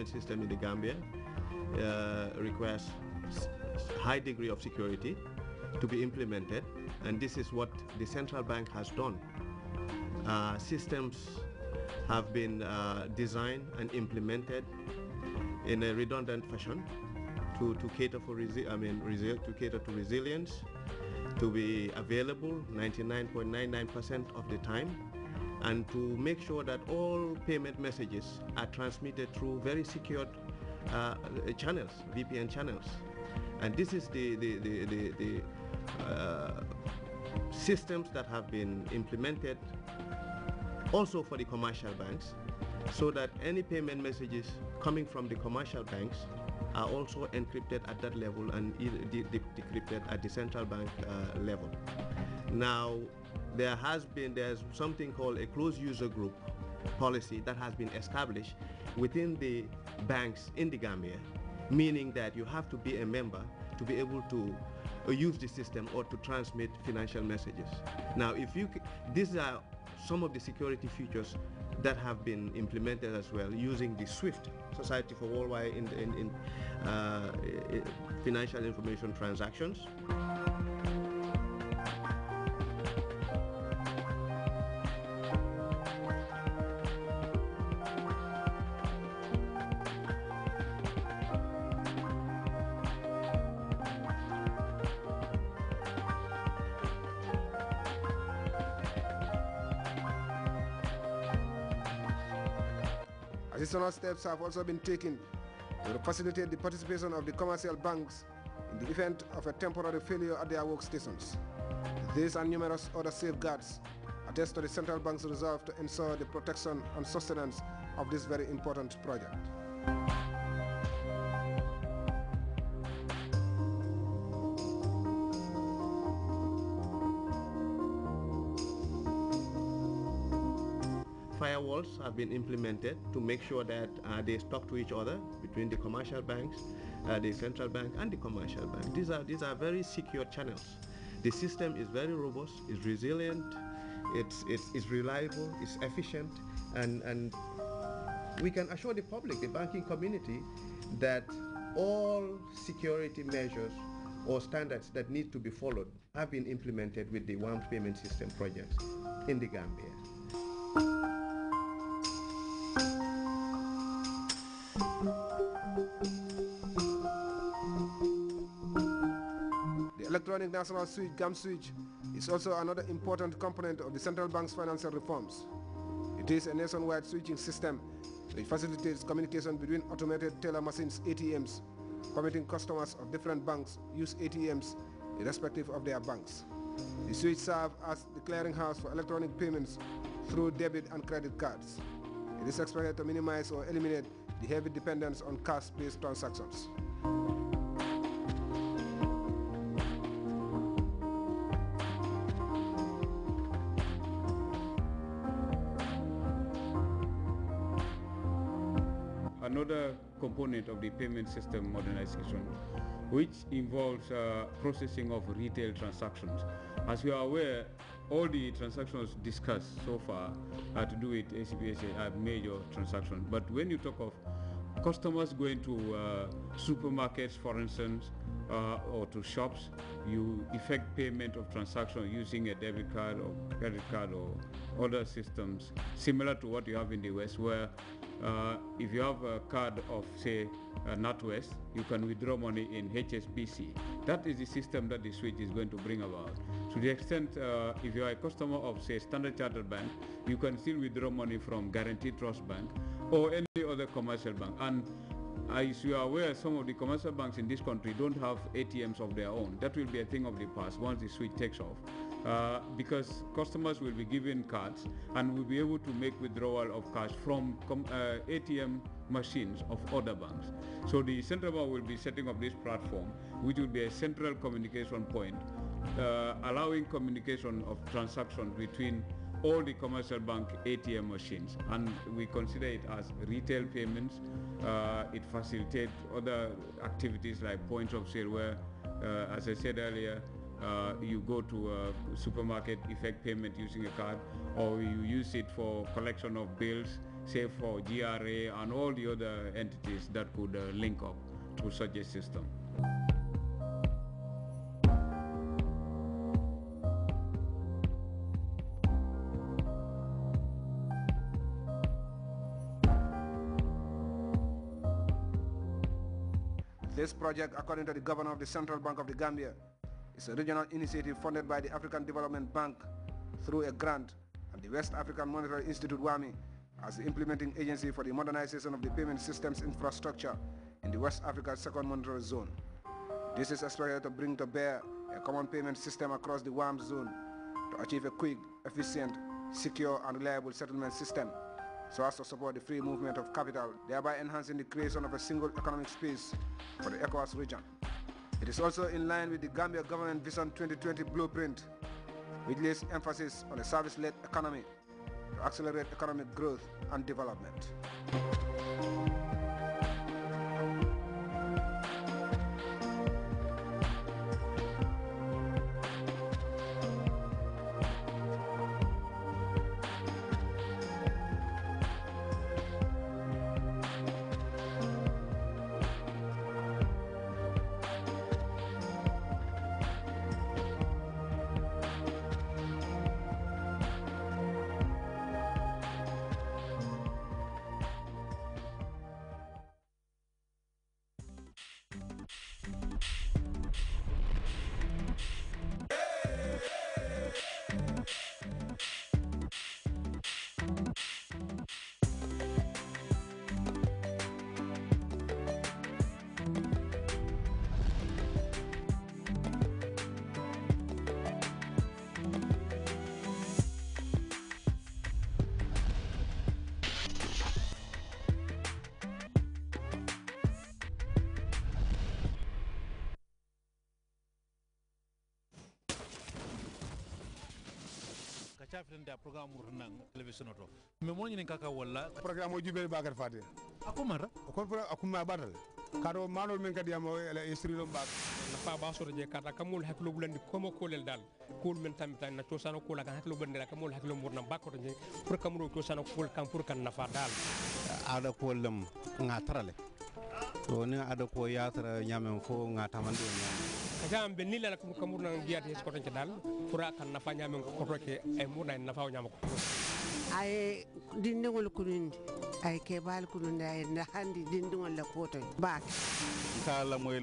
payment system in the Gambia requires high degree of security to be implemented, and this is what the central bank has done. Systems have been designed and implemented in a redundant fashion to cater for to cater to resilience, to be available 99.99% of the time, and to make sure that all payment messages are transmitted through very secured channels, VPN channels. And this is the systems that have been implemented also for the commercial banks, so that any payment messages coming from the commercial banks are also encrypted at that level and decrypted at the central bank level. Now, there's something called a closed user group policy that has been established within the banks in the Gambia, meaning that you have to be a member to be able to use the system or to transmit financial messages. Now, these are some of the security features that have been implemented as well, using the SWIFT, Society for Worldwide Financial Information Transactions. Additional steps have also been taken to facilitate the participation of the commercial banks in the event of a temporary failure at their workstations. These and numerous other safeguards attest to the central bank's resolve to ensure the protection and sustenance of this very important project. Firewalls have been implemented to make sure that they talk to each other between the commercial banks, the central bank, and the commercial bank. These are very secure channels. The system is very robust, it's resilient, it's reliable, it's efficient, and we can assure the public, the banking community, that all security measures or standards that need to be followed have been implemented with the One Payment System projects in the Gambia. The Electronic National Switch, GAM switch, is also another important component of the central bank's financial reforms. It is a nationwide switching system which facilitates communication between automated teller machines, ATMs, permitting customers of different banks use ATMs irrespective of their banks. The switch serves as the clearinghouse for electronic payments through debit and credit cards. It is expected to minimize or eliminate the heavy dependence on cash-based transactions. Another component of the payment system modernization, which involves processing of retail transactions. As you are aware, all the transactions discussed so far to do with ACPSA are major transactions. But when you talk of customers going to supermarkets, for instance, or to shops, you effect payment of transactions using a debit card or credit card or other systems similar to what you have in the West, where if you have a card of, say, NatWest, you can withdraw money in HSBC. That is the system that the switch is going to bring about. To the extent, if you are a customer of, say, Standard Chartered Bank, you can still withdraw money from Guaranteed Trust Bank or any other commercial bank. And as you are aware, some of the commercial banks in this country don't have ATMs of their own. That will be a thing of the past once the switch takes off. Because customers will be given cards and will be able to make withdrawal of cash from ATM machines of other banks. So the central bank will be setting up this platform, which will be a central communication point, allowing communication of transactions between all the commercial bank ATM machines, and we consider it as retail payments. It facilitates other activities like points of sale where, as I said earlier, you go to a supermarket, effect payment using a card, or you use it for collection of bills, say for GRA and all the other entities that could link up to such a system. This project, according to the governor of the Central Bank of the Gambia, is a regional initiative funded by the African Development Bank through a grant and the West African Monetary Institute WAMI as the implementing agency for the modernization of the payment systems infrastructure in the West Africa Second Monetary Zone. This is expected to bring to bear a common payment system across the WAM zone to achieve a quick, efficient, secure and reliable settlement system so as to support the free movement of capital, thereby enhancing the creation of a single economic space for the ECOWAS region. It is also in line with the Gambia Government Vision 2020 blueprint, which lays emphasis on a service-led economy to accelerate economic growth and development. da program urnan television to me mo nyi kaka wala program o jubel bakar fati akumara kon akuma batal kado manol men kadi am ela esrilo bak na fa ba so je kata kamul haklo bulandi komo kolel dal kul men tamita na to sano kula kan haklo bulandi kamul haklo murna bakko je pour kamul to sano kul kan pour kan nafa dal ada ko lam ngatrale to ni ada ko yatra nyamen fo ngatamande kajam ben ni la kamul na giati ko tan dal pour kan nafa nyamen ko to ke ay murna nafa nyamako ay dindingol kunundi ay kebal kunundi ay na handi dindingol la koto baak kala moy